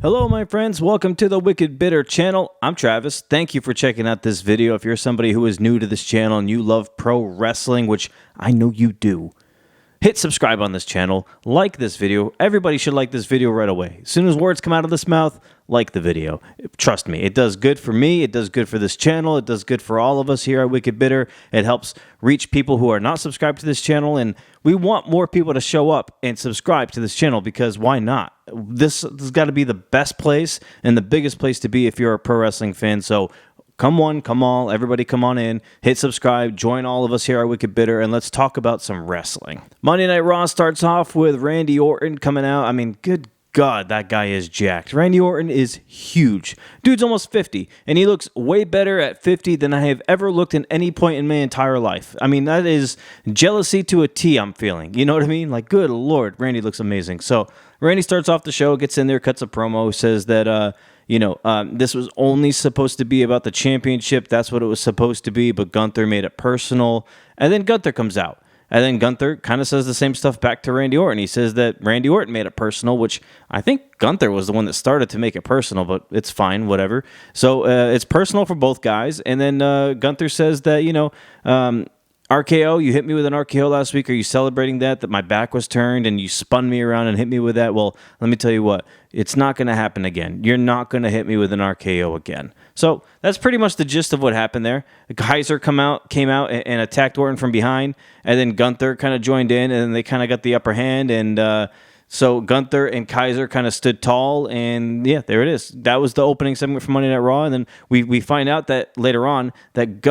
Hello, my friends. Welcome to the Wicked Bitter channel. I'm Travis. Thank you for checking out this video. If you're somebody who is new to this channel and you love pro wrestling, which I know you do, hit subscribe on this channel, like this video. Everybody should like this video right away. As soon as words come out of this mouth, like the video. Trust me, it does good for me. It does good for this channel. It does good for all of us here at Wicked Bitter. It helps reach people who are not subscribed to this channel, and we want more people to show up and subscribe to this channel because why not? This has got to be the best place and the biggest place to be if you're a pro wrestling fan. So come one, come all, everybody come on in, hit subscribe, join all of us here at Wicked Bitter, and let's talk about some wrestling. Monday Night Raw starts off with Randy Orton coming out. I mean, good God, that guy is jacked. Randy Orton is huge. Dude's almost 50, and he looks way better at 50 than I have ever looked at any point in my entire life. I mean, that is jealousy to a T I'm feeling. You know what I mean? Like, good Lord, Randy looks amazing. So Randy starts off the show, gets in there, cuts a promo, says that, this was only supposed to be about the championship. That's what it was supposed to be, but Gunther made it personal. And then Gunther comes out. And then Gunther kind of says the same stuff back to Randy Orton. He says that Randy Orton made it personal, which I think Gunther was the one that started to make it personal, but it's fine, whatever. So it's personal for both guys. And then Gunther says that, RKO, you hit me with an RKO last week. Are you celebrating that my back was turned and you spun me around and hit me with that? Well, let me tell you what, it's not going to happen again. You're not going to hit me with an RKO again. So that's pretty much the gist of what happened there. Kaiser came out and attacked Orton from behind, and then Gunther kind of joined in, and then they kind of got the upper hand, and so Gunther and Kaiser kind of stood tall, and yeah, there it is. That was the opening segment for Monday Night Raw, and then we find out that later on that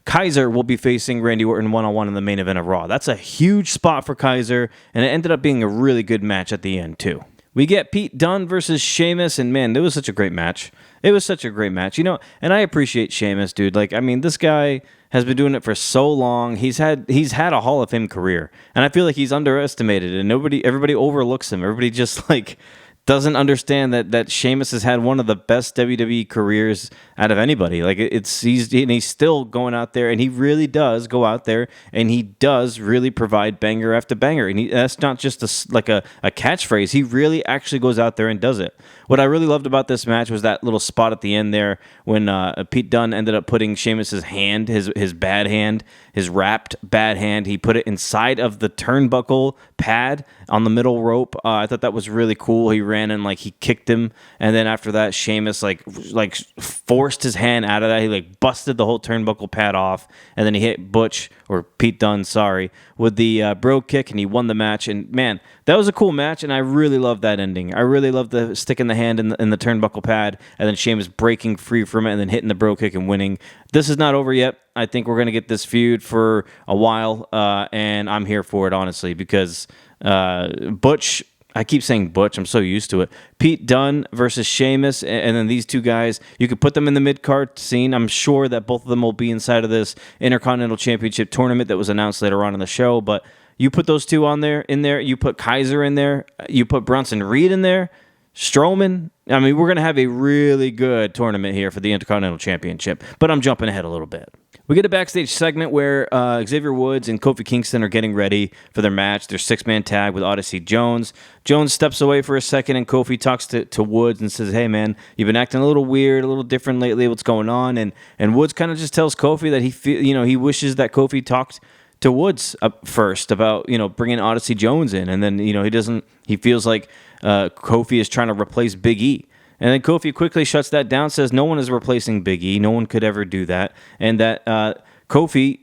Kaiser will be facing Randy Orton one-on-one in the main event of Raw. That's a huge spot for Kaiser, and it ended up being a really good match at the end too. We get Pete Dunn versus Sheamus, and man, it was such a great match. It was such a great match, and I appreciate Sheamus, dude. Like, I mean, this guy has been doing it for so long. He's had a Hall of Fame career, and I feel like he's underestimated, and everybody overlooks him. Everybody just like doesn't understand that Sheamus has had one of the best WWE careers out of anybody. Like he's still going out there, and he really does go out there, and he does really provide banger after banger. And that's not just a catchphrase. He really actually goes out there and does it. What I really loved about this match was that little spot at the end there when Pete Dunne ended up putting Sheamus's hand, his bad hand, his wrapped bad hand. He put it inside of the turnbuckle pad on the middle rope. I thought that was really cool. He ran and he kicked him, and then after that, Sheamus like forced his hand out of that. He busted the whole turnbuckle pad off, and then he hit Pete Dunne, with the bro kick, and he won the match. And man, that was a cool match, and I really loved that ending. I really loved the sticking the hand in the turnbuckle pad, and then Sheamus breaking free from it, and then hitting the bro kick and winning. This is not over yet. I think we're going to get this feud for a while, and I'm here for it, honestly, because Butch... I keep saying Butch. I'm so used to it. Pete Dunne versus Sheamus, and then these two guys, you could put them in the mid-card scene. I'm sure that both of them will be inside of this Intercontinental Championship tournament that was announced later on in the show, but you put those two in there, you put Kaiser in there, you put Bronson Reed in there, Strowman. I mean, we're going to have a really good tournament here for the Intercontinental Championship, but I'm jumping ahead a little bit. We get a backstage segment where Xavier Woods and Kofi Kingston are getting ready for their match, their six-man tag with Odyssey Jones. Jones steps away for a second, and Kofi talks to Woods and says, "Hey, man, you've been acting a little weird, a little different lately. What's going on?" And Woods kind of just tells Kofi that he wishes that Kofi talked to Woods first about bringing Odyssey Jones in, and then he feels like Kofi is trying to replace Big E. And then Kofi quickly shuts that down, says no one is replacing Big E. No one could ever do that. And that Kofi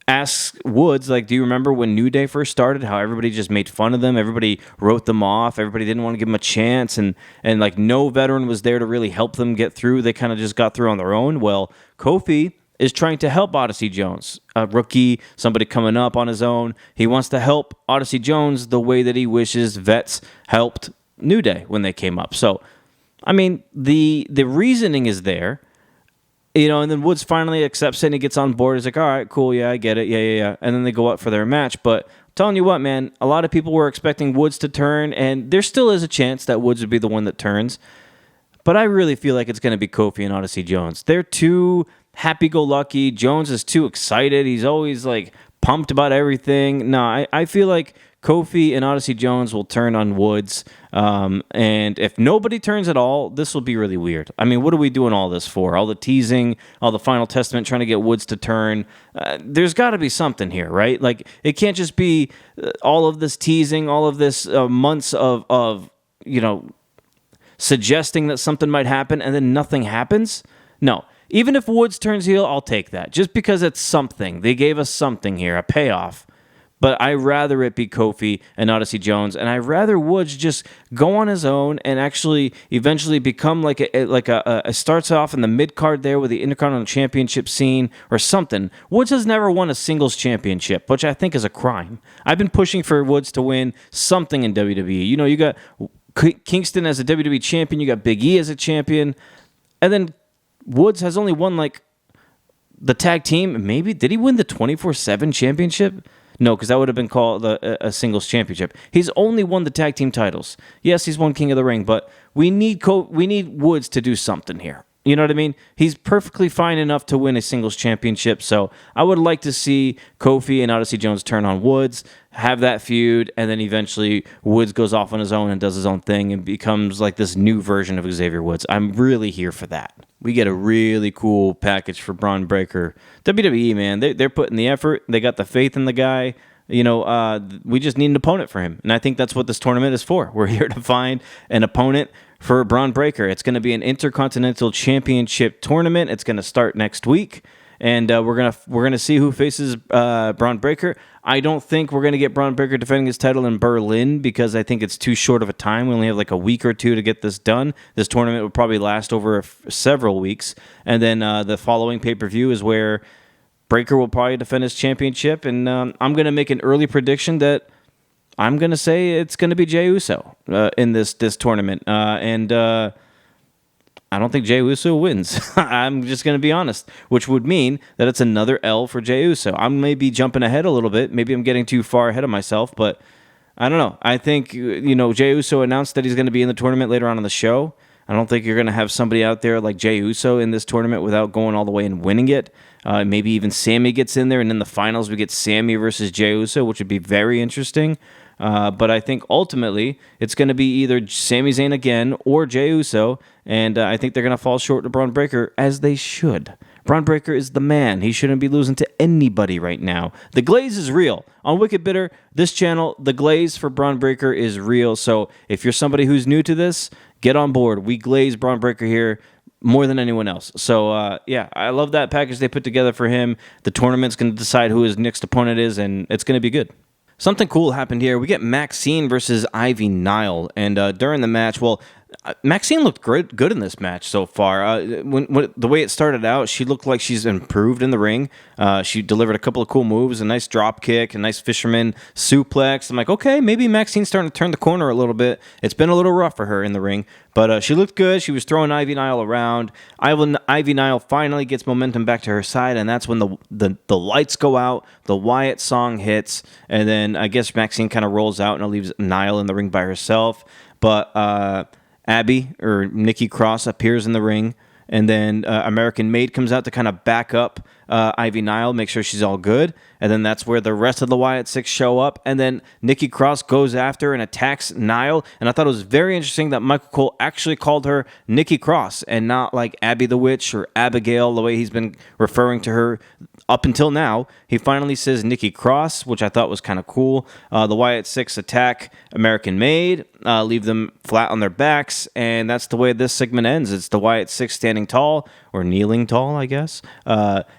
asks Woods, do you remember when New Day first started, how everybody just made fun of them? Everybody wrote them off. Everybody didn't want to give them a chance. And no veteran was there to really help them get through. They kind of just got through on their own. Well, Kofi is trying to help Odyssey Jones, a rookie, somebody coming up on his own. He wants to help Odyssey Jones the way that he wishes vets helped New Day when they came up. So, I mean, the reasoning is there, and then Woods finally accepts it and he gets on board. He's like, all right, cool, yeah, I get it, yeah. And then they go up for their match. But I'm telling you what, man, a lot of people were expecting Woods to turn, and there still is a chance that Woods would be the one that turns. But I really feel like it's going to be Kofi and Odyssey Jones. They're too happy-go-lucky. Jones is too excited. He's always, pumped about everything. No, I feel like Kofi and Odyssey Jones will turn on Woods. And if nobody turns at all, this will be really weird. I mean, what are we doing all this for? All the teasing, all the Final Testament, trying to get Woods to turn. There's got to be something here, right? Like, it can't just be all of this teasing, all of this months of suggesting that something might happen and then nothing happens. No. Even if Woods turns heel, I'll take that. Just because it's something. They gave us something here, a payoff. But I'd rather it be Kofi and Odyssey Jones, and I'd rather Woods just go on his own and actually eventually become like a starts off in the mid-card there with the Intercontinental Championship scene or something. Woods has never won a singles championship, which I think is a crime. I've been pushing for Woods to win something in WWE. You got Kingston as a WWE champion, you got Big E as a champion, and then Woods has only won, the tag team. Maybe. Did he win the 24/7 championship? No, because that would have been called a singles championship. He's only won the tag team titles. Yes, he's won King of the Ring, but we need Woods to do something here. You know what I mean? He's perfectly fine enough to win a singles championship, so I would like to see Kofi and Odyssey Jones turn on Woods, have that feud, and then eventually Woods goes off on his own and does his own thing and becomes like this new version of Xavier Woods. I'm really here for that. We get a really cool package for Braun Breaker. WWE, man, they're putting the effort. They got the faith in the guy. We just need an opponent for him, and I think that's what this tournament is for. We're here to find an opponent for Braun Breaker. It's going to be an Intercontinental Championship tournament. It's going to start next week, and we're gonna see who faces Braun Breaker. I don't think we're going to get Braun Breaker defending his title in Berlin because I think it's too short of a time. We only have a week or two to get this done. This tournament will probably last over several weeks, and then the following pay-per-view is where Breaker will probably defend his championship, and I'm going to make an early prediction that I'm going to say it's going to be Jey Uso in this tournament. I don't think Jey Uso wins. I'm just going to be honest, which would mean that it's another L for Jey Uso. I may be jumping ahead a little bit. Maybe I'm getting too far ahead of myself, but I don't know. I think, Jey Uso announced that he's going to be in the tournament later on in the show. I don't think you're going to have somebody out there like Jey Uso in this tournament without going all the way and winning it. Maybe even Sammy gets in there, and in the finals we get Sammy versus Jey Uso, which would be very interesting. But I think ultimately it's going to be either Sami Zayn again or Jey Uso, and I think they're going to fall short to Braun Breaker, as they should. Braun Breaker is the man. He shouldn't be losing to anybody right now. The glaze is real. On Wicked Bitter, this channel, the glaze for Braun Breaker is real. So if you're somebody who's new to this, get on board. We glaze Braun Breaker here more than anyone else. So, I love that package they put together for him. The tournament's going to decide who his next opponent is, and it's going to be good. Something cool happened here. We get Maxine versus Ivy Nile, and during the match, Maxine looked good in this match so far. When the way it started out, she looked like she's improved in the ring. She delivered a couple of cool moves, a nice drop kick, a nice fisherman suplex. I'm like, okay, maybe Maxine's starting to turn the corner a little bit. It's been a little rough for her in the ring, but she looked good. She was throwing Ivy Nile around. Ivy Nile finally gets momentum back to her side, and that's when the lights go out, the Wyatt song hits, and then I guess Maxine kind of rolls out and leaves Nile in the ring by herself. But Abby, or Nikki Cross, appears in the ring, and then American Maid comes out to kind of back up Ivy Nile, make sure she's all good, and then that's where the rest of the Wyatt Six show up, and then Nikki Cross goes after and attacks Nile, and I thought it was very interesting that Michael Cole actually called her Nikki Cross, and not like Abby the Witch or Abigail, the way he's been referring to her up until now. He finally says Nikki Cross, which I thought was kind of cool. The Wyatt Six attack American Maid, leave them flat on their backs, and that's the way this segment ends. It's the Wyatt Six standing tall, or kneeling tall, I guess.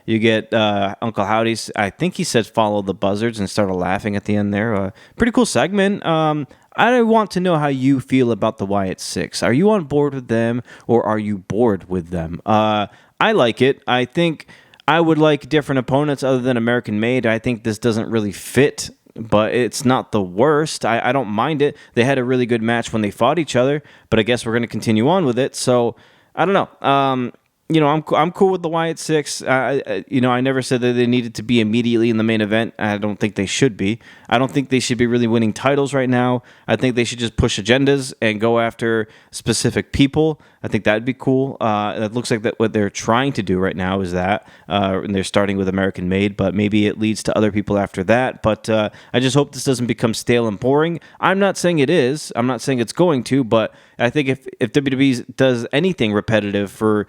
You get Uncle Howdy's, I think he said follow the buzzards, and started laughing at the end there. Pretty cool segment. I want to know how you feel about the Wyatt Six. Are you on board with them, or are you bored with them? I like it. I think I would like different opponents other than American Maid. I think this doesn't really fit, but it's not the worst. I don't mind it. They had a really good match when they fought each other, but I guess we're going to continue on with it. So, I don't know. I'm cool with the Wyatt Six. I never said that they needed to be immediately in the main event. I don't think they should be. I don't think they should be really winning titles right now. I think they should just push agendas and go after specific people. I think that'd be cool. It looks like that what they're trying to do right now is that, and they're starting with American Made, but maybe it leads to other people after that. But I just hope this doesn't become stale and boring. I'm not saying it is. I'm not saying it's going to, but I think if WWE does anything repetitive for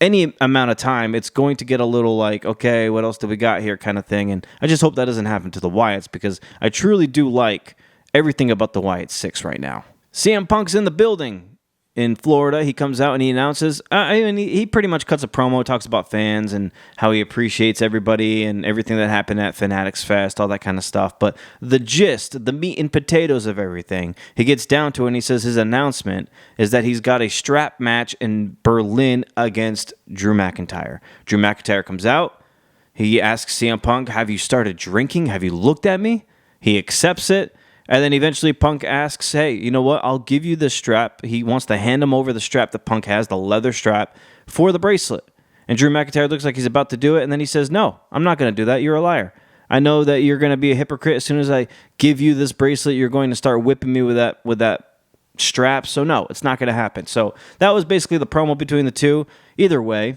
any amount of time, it's going to get a little like, okay, what else do we got here kind of thing. And I just hope that doesn't happen to the Wyatts, because I truly do like everything about the Wyatt Six right now. CM Punk's in the building in Florida. He comes out and he announces, he pretty much cuts a promo, talks about fans and how he appreciates everybody and everything that happened at Fanatics Fest, all that kind of stuff. But the gist, the meat and potatoes of everything, he gets down to it and he says his announcement is that he's got a strap match in Berlin against Drew McIntyre. Drew McIntyre comes out. He asks CM Punk, have you started drinking? Have you looked at me? He accepts it. And then eventually Punk asks, hey, you know what? I'll give you this strap. He wants to hand him over the strap that Punk has, the leather strap, for the bracelet. And Drew McIntyre looks like he's about to do it. And then he says, no, I'm not going to do that. You're a liar. I know that you're going to be a hypocrite. As soon as I give you this bracelet, you're going to start whipping me with that strap. So no, it's not going to happen. So that was basically the promo between the two. Either way,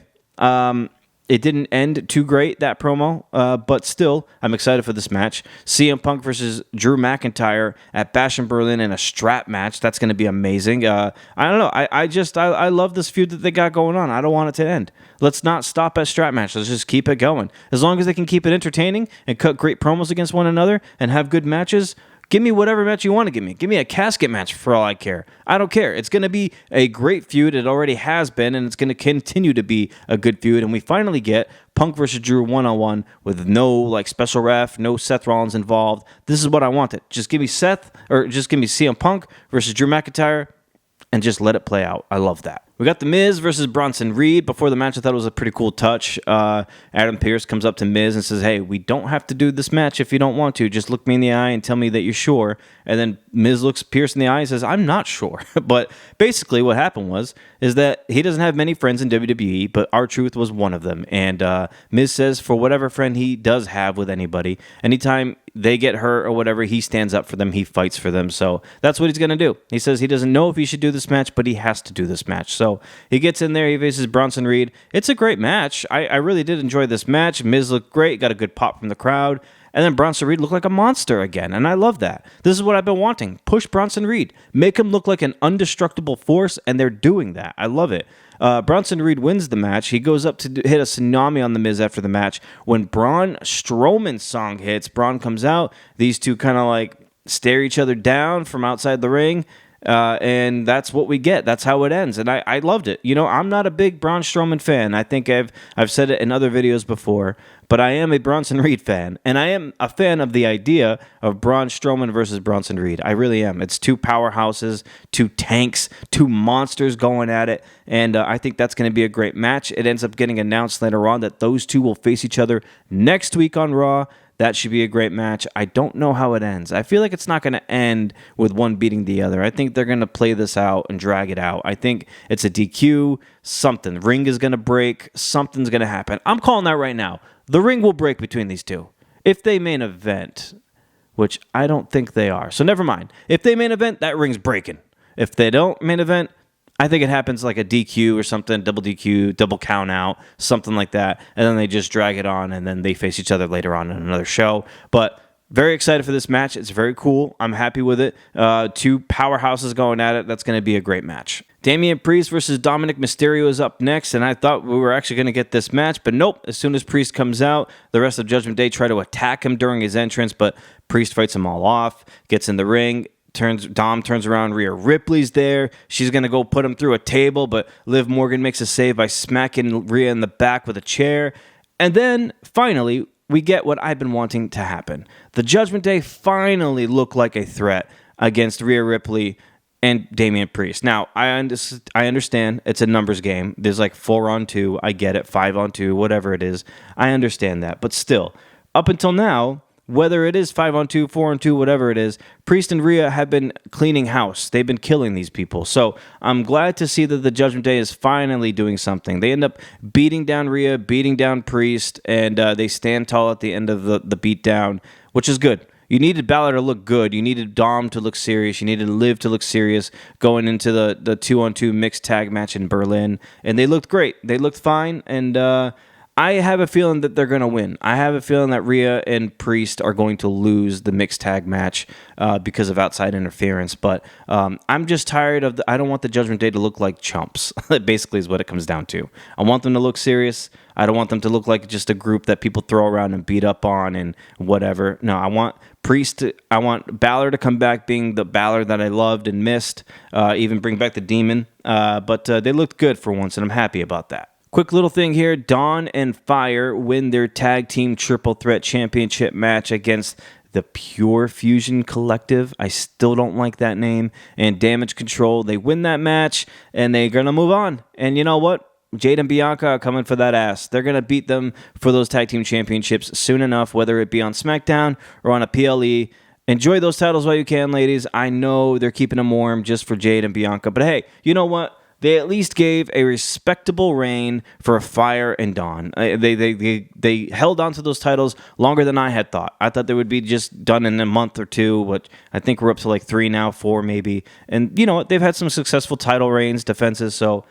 it didn't end too great, that promo, but still, I'm excited for this match. CM Punk versus Drew McIntyre at Bash in Berlin in a strap match. That's going to be amazing. I don't know. I love this feud that they got going on. I don't want it to end. Let's not stop at strap match. Let's just keep it going. As long as they can keep it entertaining and cut great promos against one another and have good matches, give me whatever match you want to give me. Give me a casket match for all I care. I don't care. It's going to be a great feud. It already has been, and it's going to continue to be a good feud. And we finally get Punk versus Drew one-on-one with no special ref, no Seth Rollins involved. This is what I wanted. Just give me CM Punk versus Drew McIntyre and just let it play out. I love that. We got The Miz versus Bronson Reed. Before the match, I thought it was a pretty cool touch. Adam Pearce comes up to Miz and says, hey, we don't have to do this match if you don't want to. Just look me in the eye and tell me that you're sure. And then Miz looks Pearce in the eye and says, I'm not sure. But basically what happened is that he doesn't have many friends in WWE, but R-Truth was one of them. And Miz says for whatever friend he does have with anybody, anytime they get hurt or whatever, he stands up for them, he fights for them. So that's what he's going to do. He says he doesn't know if he should do this match, but he has to do this match. So he gets in there, he faces Bronson Reed. It's a great match. I really did enjoy this match. Miz looked great, got a good pop from the crowd. And then Bronson Reed looked like a monster again, and I love that. This is what I've been wanting. Push Bronson Reed. Make him look like an indestructible force, and they're doing that. I love it. Bronson Reed wins the match. He goes up to hit a tsunami on The Miz after the match. When Braun Strowman's song hits, Braun comes out. These two kind of stare each other down from outside the ring. And that's what we get. That's how it ends. And I loved it. I'm not a big Braun Strowman fan. I think I've said it in other videos before, but I am a Bronson Reed fan. And I am a fan of the idea of Braun Strowman versus Bronson Reed. I really am. It's two powerhouses, two tanks, two monsters going at it. And I think that's going to be a great match. It ends up getting announced later on that those two will face each other next week on Raw. That should be a great match. I don't know how it ends. I feel like it's not going to end with one beating the other. I think they're going to play this out and drag it out. I think it's a DQ, something. Ring is going to break, something's going to happen. I'm calling that right now. The ring will break between these two. If they main event, which I don't think they are. So never mind. If they main event, that ring's breaking. If they don't main event, I think it happens like a DQ or something, double DQ, double count out, something like that. And then they just drag it on and then they face each other later on in another show. But very excited for this match. It's very cool. I'm happy with it. Two powerhouses going at it. That's going to be a great match. Damian Priest versus Dominic Mysterio is up next, and I thought we were actually going to get this match, but nope. As soon as Priest comes out, the rest of Judgment Day try to attack him during his entrance, but Priest fights them all off, gets in the ring. Dom turns around, Rhea Ripley's there. She's going to go put him through a table, but Liv Morgan makes a save by smacking Rhea in the back with a chair. And then, finally, we get what I've been wanting to happen. The Judgment Day finally look like a threat against Rhea Ripley and Damian Priest. Now, I understand it's a numbers game. There's 4-on-2. I get it. 5-on-2, whatever it is. I understand that. But still, up until now, whether it is 5-on-2, 4-on-2, whatever it is, Priest and Rhea have been cleaning house. They've been killing these people. So I'm glad to see that the Judgment Day is finally doing something. They end up beating down Rhea, beating down Priest, and they stand tall at the end of the beatdown, which is good. You needed Balor to look good. You needed Dom to look serious. You needed Liv to look serious going into the 2-on-2 mixed tag match in Berlin. And they looked great. They looked fine. And I have a feeling that they're going to win. I have a feeling that Rhea and Priest are going to lose the mixed tag match because of outside interference. But I'm just tired of I don't want the Judgment Day to look like chumps. That basically is what it comes down to. I want them to look serious. I don't want them to look like just a group that people throw around and beat up on and whatever. No, I want I want Balor to come back being the Balor that I loved and missed, even bring back the Demon. But they looked good for once, and I'm happy about that. Quick little thing here. Dawn and Fire win their Tag Team Triple Threat Championship match against the Pure Fusion Collective. I still don't like that name. And Damage Control. They win that match, and they're going to move on. And you know what? Jade and Bianca are coming for that ass. They're going to beat them for those tag team championships soon enough, whether it be on SmackDown or on a PLE. Enjoy those titles while you can, ladies. I know they're keeping them warm just for Jade and Bianca. But hey, you know what? They at least gave a respectable reign for Fire and Dawn. They held on to those titles longer than I had thought. I thought they would be just done in a month or two, but I think we're up to like 3 now, 4 maybe. And you know what? They've had some successful title reigns, defenses, so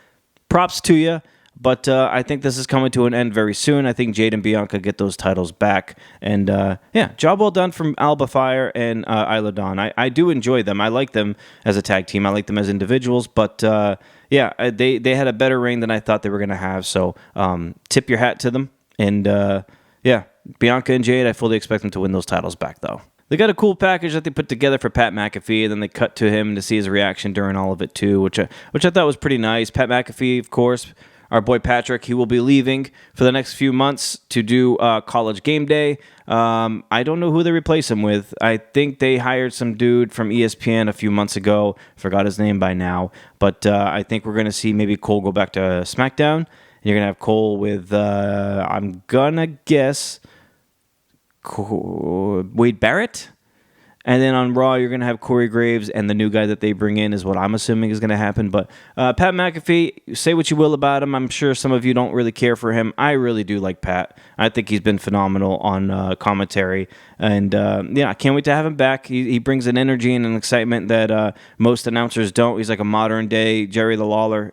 props to you, but I think this is coming to an end very soon. I think Jade and Bianca get those titles back. And yeah, job well done from Alba Fire and Isla Dawn. I do enjoy them. I like them as a tag team. I like them as individuals. But yeah, they had a better reign than I thought they were going to have. So tip your hat to them. And yeah, Bianca and Jade, I fully expect them to win those titles back, though. They got a cool package that they put together for Pat McAfee, and then they cut to him to see his reaction during all of it too, which I thought was pretty nice. Pat McAfee, of course, our boy Patrick, he will be leaving for the next few months to do College Game Day. I don't know who they replace him with. I think they hired some dude from ESPN a few months ago. Forgot his name by now, but I think we're going to see maybe Cole go back to SmackDown. And you're going to have Cole with, I'm going to guess, Wade Barrett, and then on Raw you're going to have Corey Graves, and the new guy that they bring in is what I'm assuming is going to happen. But Pat McAfee, say what you will about him, I'm sure some of you don't really care for him. I really do like Pat. I think he's been phenomenal on commentary, and yeah, I can't wait to have him back. He brings an energy and an excitement that most announcers don't. He's like a modern day Jerry the Lawler,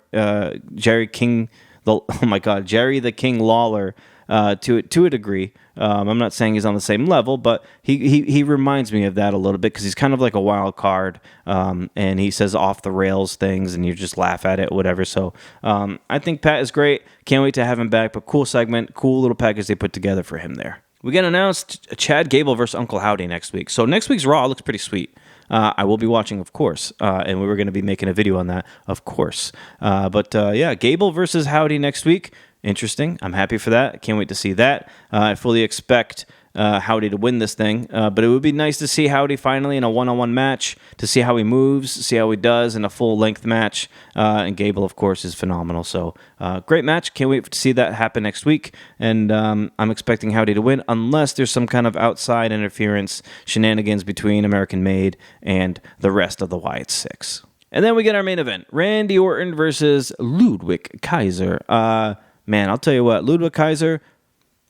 Jerry the King Lawler. To a degree. I'm not saying he's on the same level, but he reminds me of that a little bit because he's kind of like a wild card, and he says off the rails things, and you just laugh at it, whatever. So I think Pat is great. Can't wait to have him back. But cool segment, cool little package they put together for him there. We get announced Chad Gable versus Uncle Howdy next week. So next week's Raw looks pretty sweet. I will be watching, of course, and we were going to be making a video on that, of course. But yeah, Gable versus Howdy next week. Interesting. I'm happy for that. Can't wait to see that. I fully expect Howdy to win this thing, but it would be nice to see Howdy finally in a one-on-one match, to see how he moves, see how he does in a full-length match. And Gable, of course, is phenomenal. So great match. Can't wait to see that happen next week. And I'm expecting Howdy to win unless there's some kind of outside interference shenanigans between American Made and the rest of the Wyatt Six. And then we get our main event, Randy Orton versus Ludwig Kaiser. Man, I'll tell you what, Ludwig Kaiser,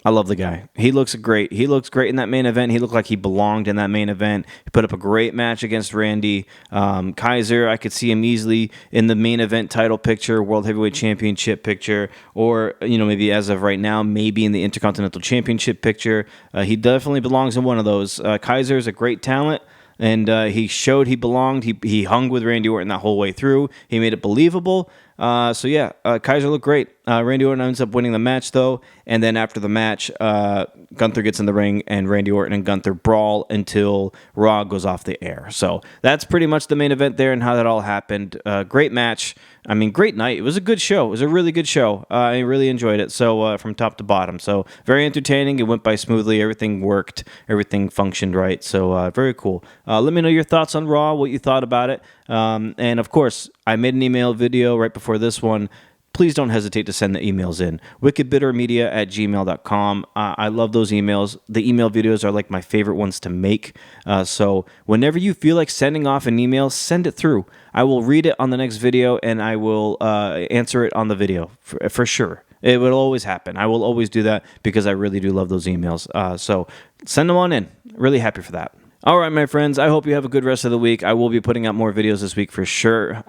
I love the guy. He looks great. He looks great in that main event. He looked like he belonged in that main event. He put up a great match against Randy. Kaiser, I could see him easily in the main event title picture, World Heavyweight Championship picture, or, you know, maybe as of right now, maybe in the Intercontinental Championship picture. He definitely belongs in one of those. Kaiser is a great talent. And he showed he belonged. He hung with Randy Orton that whole way through. He made it believable. So yeah, Kaiser looked great. Randy Orton ends up winning the match though, and then after the match, Gunther gets in the ring, and Randy Orton and Gunther brawl until Raw goes off the air. So that's pretty much the main event there and how that all happened. Great match. I mean, great night. It was a good show. It was a really good show. I really enjoyed it. So from top to bottom. So very entertaining. It went by smoothly. Everything worked. Everything functioned right. So very cool. Let me know your thoughts on Raw, what you thought about it. And of course, I made an email video right before this one please don't hesitate to send the emails in. wickedbittermedia@gmail.com. I love those emails. The email videos are like my favorite ones to make. So whenever you feel like sending off an email, send it through. I will read it on the next video, and I will answer it on the video for sure. It will always happen. I will always do that because I really do love those emails. So send them on in. Really happy for that. All right, my friends, I hope you have a good rest of the week. I will be putting out more videos this week for sure.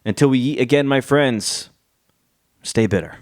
Until we eat again, my friends, stay bitter.